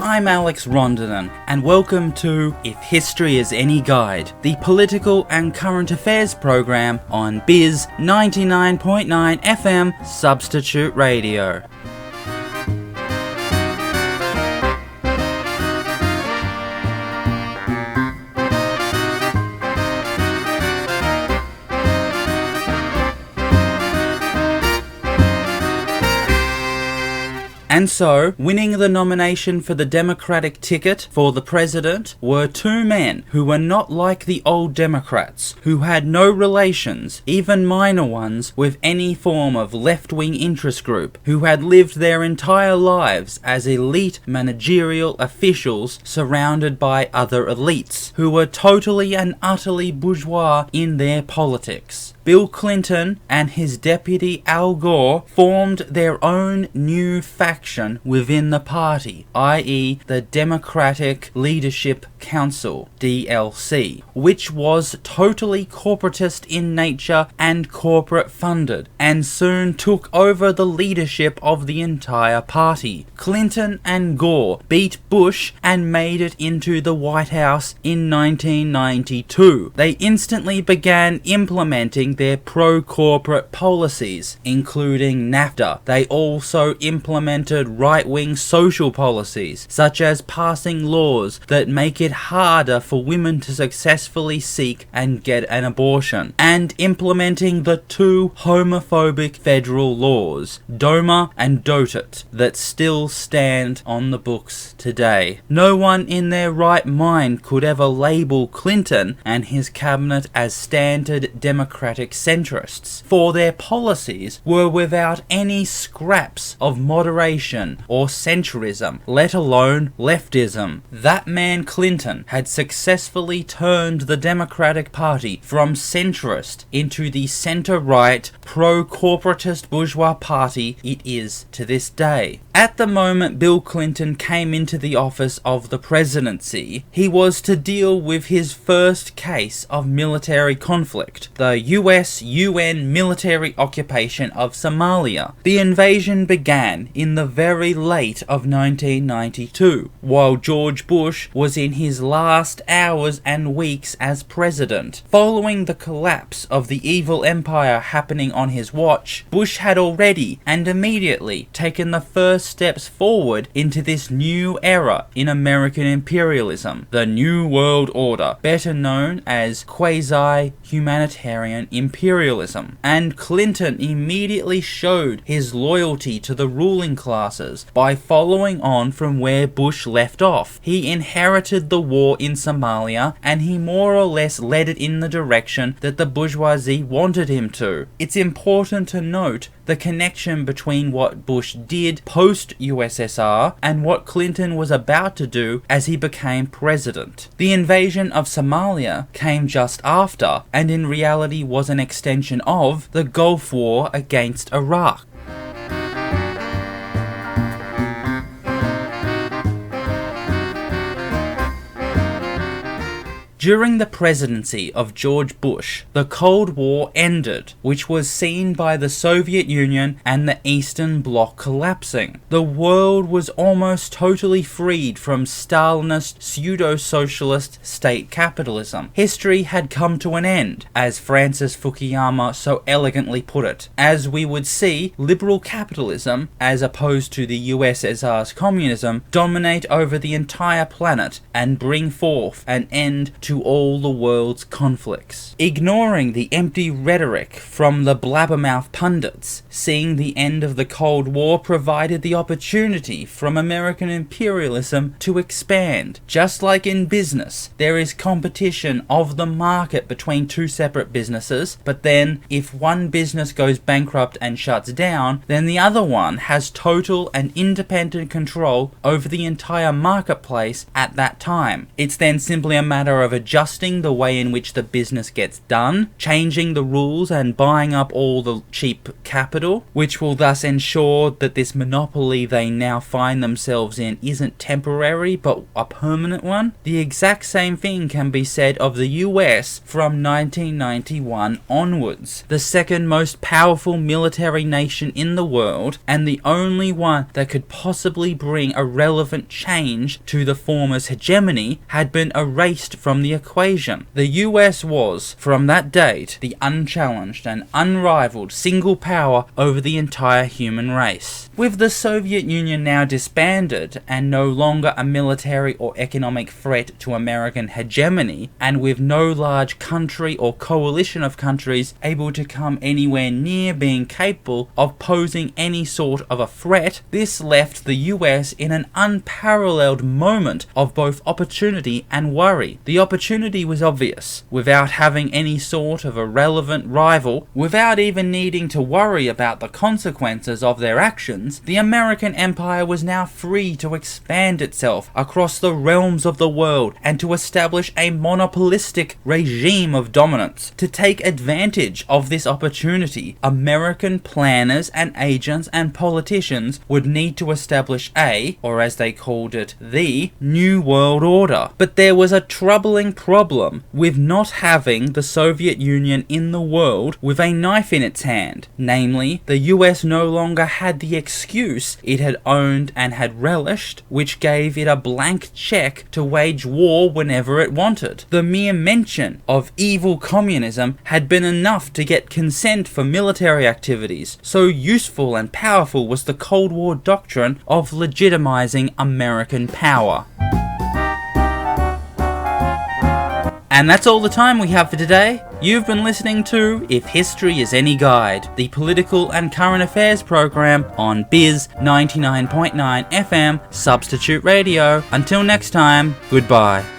I'm Alex Rondinan, and welcome to If History is Any Guide, the political and current affairs program on Bizz 99.9 FM Substitute Radio. And so, winning the nomination for the Democratic ticket for the president were two men who were not like the old Democrats, who had no relations, even minor ones, with any form of left-wing interest group, who had lived their entire lives as elite managerial officials surrounded by other elites, who were totally and utterly bourgeois in their politics. Bill Clinton and his deputy Al Gore formed their own new faction within the party, i.e. the Democratic Leadership Council, DLC, which was totally corporatist in nature and corporate funded, and soon took over the leadership of the entire party. Clinton and Gore beat Bush and made it into the White House in 1992. They instantly began implementing their pro-corporate policies, including NAFTA. They also implemented right-wing social policies, such as passing laws that make it harder for women to successfully seek and get an abortion, and implementing the two homophobic federal laws, DOMA and DOTIT, that still stand on the books today. No one in their right mind could ever label Clinton and his cabinet as standard Democratic centrists, for their policies were without any scraps of moderation or centrism, let alone leftism. That man Clinton had successfully turned the Democratic Party from centrist into the centre-right, pro-corporatist bourgeois party it is to this day. At the moment Bill Clinton came into the office of the presidency, he was to deal with his first case of military conflict, the US-UN military occupation of Somalia. The invasion began in the very late of 1992, while George Bush was in his last hours and weeks as president. Following the collapse of the evil empire happening on his watch, Bush had already and immediately taken the first steps forward into this new era in American imperialism, the New World Order, better known as quasi-humanitarian imperialism. And Clinton immediately showed his loyalty to the ruling classes by following on from where Bush left off. He inherited the war in Somalia, and he more or less led it in the direction that the bourgeoisie wanted him to. It's important to note the connection between what Bush did post-USSR and what Clinton was about to do as he became president. The invasion of Somalia came just after, and in reality was an extension of the Gulf War against Iraq. During the presidency of George Bush, the Cold War ended, which was seen by the Soviet Union and the Eastern Bloc collapsing. The world was almost totally freed from Stalinist, pseudo-socialist state capitalism. History had come to an end, as Francis Fukuyama so elegantly put it, as we would see liberal capitalism, as opposed to the USSR's communism, dominate over the entire planet and bring forth an end to all the world's conflicts. Ignoring the empty rhetoric from the blabbermouth pundits, seeing the end of the Cold War provided the opportunity from American imperialism to expand. Just like in business, there is competition of the market between two separate businesses, but then if one business goes bankrupt and shuts down, then the other one has total and independent control over the entire marketplace at that time. It's then simply a matter of adjusting the way in which the business gets done, changing the rules and buying up all the cheap capital, which will thus ensure that this monopoly they now find themselves in isn't temporary but a permanent one. The exact same thing can be said of the US from 1991 onwards. The second most powerful military nation in the world, and the only one that could possibly bring a relevant change to the former's hegemony, had been erased from the equation. The US was, from that date, the unchallenged and unrivaled single power over the entire human race. With the Soviet Union now disbanded and no longer a military or economic threat to American hegemony, and with no large country or coalition of countries able to come anywhere near being capable of posing any sort of a threat, this left the US in an unparalleled moment of both opportunity and worry. The opportunity was obvious. Without having any sort of a relevant rival, without even needing to worry about the consequences of their actions, the American empire was now free to expand itself across the realms of the world and to establish a monopolistic regime of dominance. To take advantage of this opportunity, American planners and agents and politicians would need to establish a, or as they called it, the New World Order. But there was a troubling problem with not having the Soviet Union in the world with a knife in its hand. Namely, the US no longer had the excuse it had owned and had relished, which gave it a blank check to wage war whenever it wanted. The mere mention of evil communism had been enough to get consent for military activities. So useful and powerful was the Cold War doctrine of legitimizing American power. And that's all the time we have for today. You've been listening to If History Is Any Guide, the political and current affairs program on Bizz 99.9 FM Substitute Radio. Until next time, goodbye.